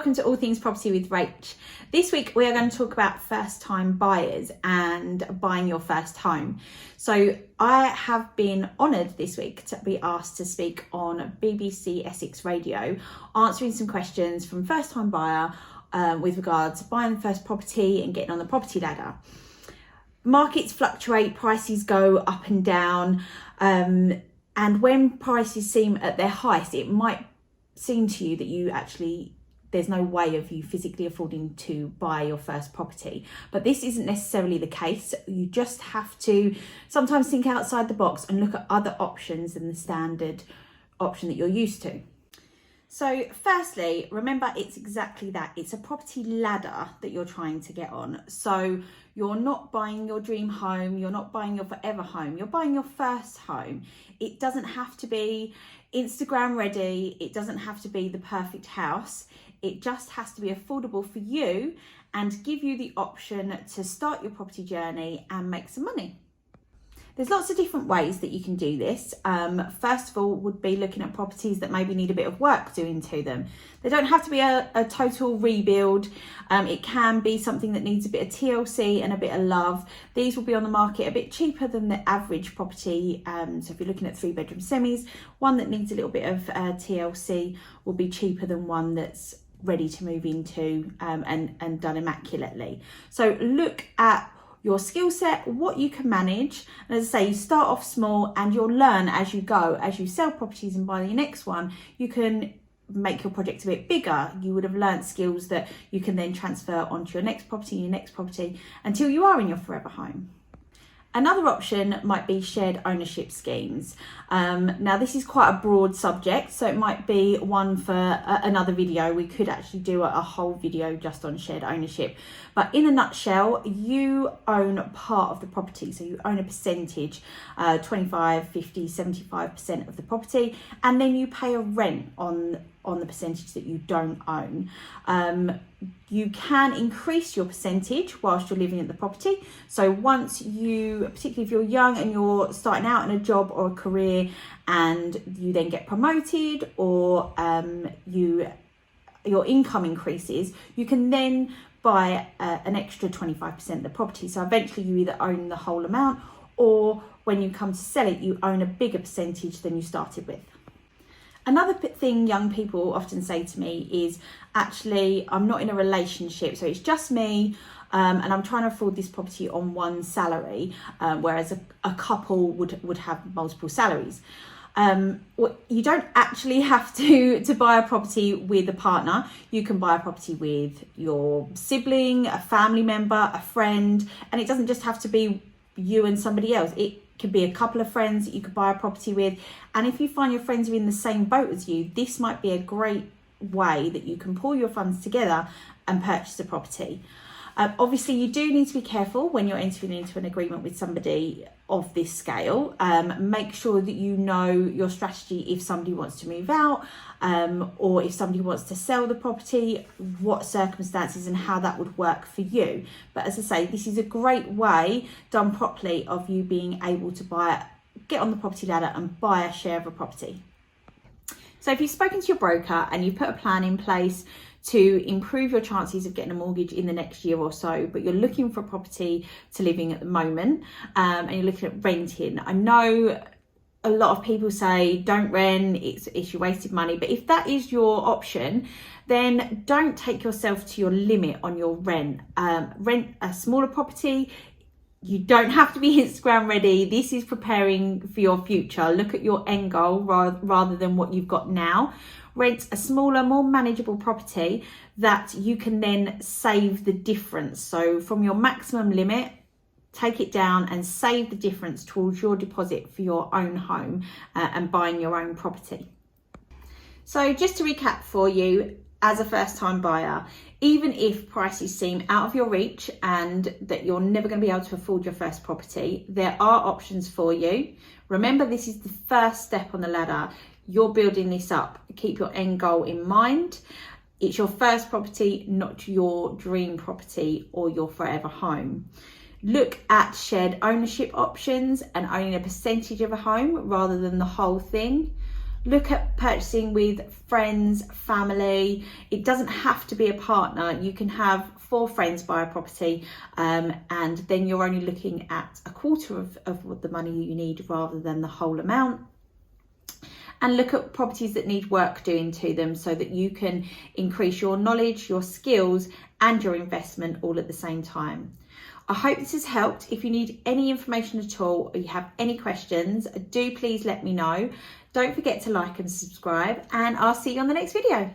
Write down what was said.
welcome to All Things Property with Rach. This week we are going to talk about first time buyers and buying your first home. So I have been honoured this week to be asked to speak on BBC Essex Radio, answering some questions from first time buyer with regards to buying the first property and getting on the property ladder. Markets fluctuate, prices go up and down, and when prices seem at their highest, it might seem to you that there's no way of you physically affording to buy your first property. But this isn't necessarily the case. You just have to sometimes think outside the box and look at other options than the standard option that you're used to. So firstly, remember it's exactly that. It's a property ladder that you're trying to get on. So you're not buying your dream home, you're not buying your forever home, you're buying your first home. It doesn't have to be Instagram ready, it doesn't have to be the perfect house. It just has to be affordable for you and give you the option to start your property journey and make some money. There's lots of different ways that you can do this. First of all would be looking at properties that maybe need a bit of work doing to them. They don't have to be a total rebuild. It can be something that needs a bit of TLC and a bit of love. These will be on the market a bit cheaper than the average property. So if you're looking at 3-bedroom semis, one that needs a little bit of TLC will be cheaper than one that's ready to move into and done immaculately. So look at your skill set, what you can manage. And as I say, you start off small and you'll learn as you go. As you sell properties and buy your next one, you can make your project a bit bigger. You would have learned skills that you can then transfer onto your next property, until you are in your forever home. Another option might be shared ownership schemes. Now this is quite a broad subject, so it might be one for another video. We could actually do a whole video just on shared ownership. But in a nutshell, you own part of the property. So you own a percentage, 25, 50, 75% of the property, and then you pay a rent on the percentage that you don't own. You can increase your percentage whilst you're living at the property. So once particularly if you're young and you're starting out in a job or a career and you then get promoted or your income increases, you can then buy an extra 25% of the property. So eventually you either own the whole amount, or when you come to sell it, you own a bigger percentage than you started with. Another thing young people often say to me is, actually, I'm not in a relationship, so it's just me, and I'm trying to afford this property on one salary, whereas a couple would have multiple salaries. You don't actually have to buy a property with a partner. You can buy a property with your sibling, a family member, a friend, and it doesn't just have to be you and somebody else. It could be a couple of friends that you could buy a property with. And if you find your friends are in the same boat as you, this might be a great way that you can pull your funds together and purchase a property. Obviously, you do need to be careful when you're entering into an agreement with somebody of this scale. Make sure that you know your strategy if somebody wants to move out, or if somebody wants to sell the property, what circumstances and how that would work for you. But as I say, this is a great way, done properly, of you being able to get on the property ladder and buy a share of a property. So if you've spoken to your broker and you've put a plan in place to improve your chances of getting a mortgage in the next year or so, but you're looking for a property to live in at the moment, and you're looking at renting. I know a lot of people say don't rent, it's your wasted money, but if that is your option, then don't take yourself to your limit on your rent. Rent a smaller property. You don't have to be Instagram ready. This is preparing for your future. Look at your end goal rather than what you've got now. Rent a smaller, more manageable property that you can then save the difference. So from your maximum limit, take it down and save the difference towards your deposit for your own home and buying your own property. So just to recap for you, as a first-time buyer, even if prices seem out of your reach and that you're never going to be able to afford your first property, there are options for you. Remember, this is the first step on the ladder. You're building this up. Keep your end goal in mind. It's your first property, not your dream property or your forever home. Look at shared ownership options and owning a percentage of a home rather than the whole thing. Look at purchasing with friends, family. It doesn't have to be a partner. You can have 4 friends buy a property, and then you're only looking at a quarter of what the money you need rather than the whole amount. And look at properties that need work doing to them so that you can increase your knowledge, your skills, and your investment all at the same time. I hope this has helped. If you need any information at all or you have any questions, do please let me know. Don't forget to like and subscribe, and I'll see you on the next video.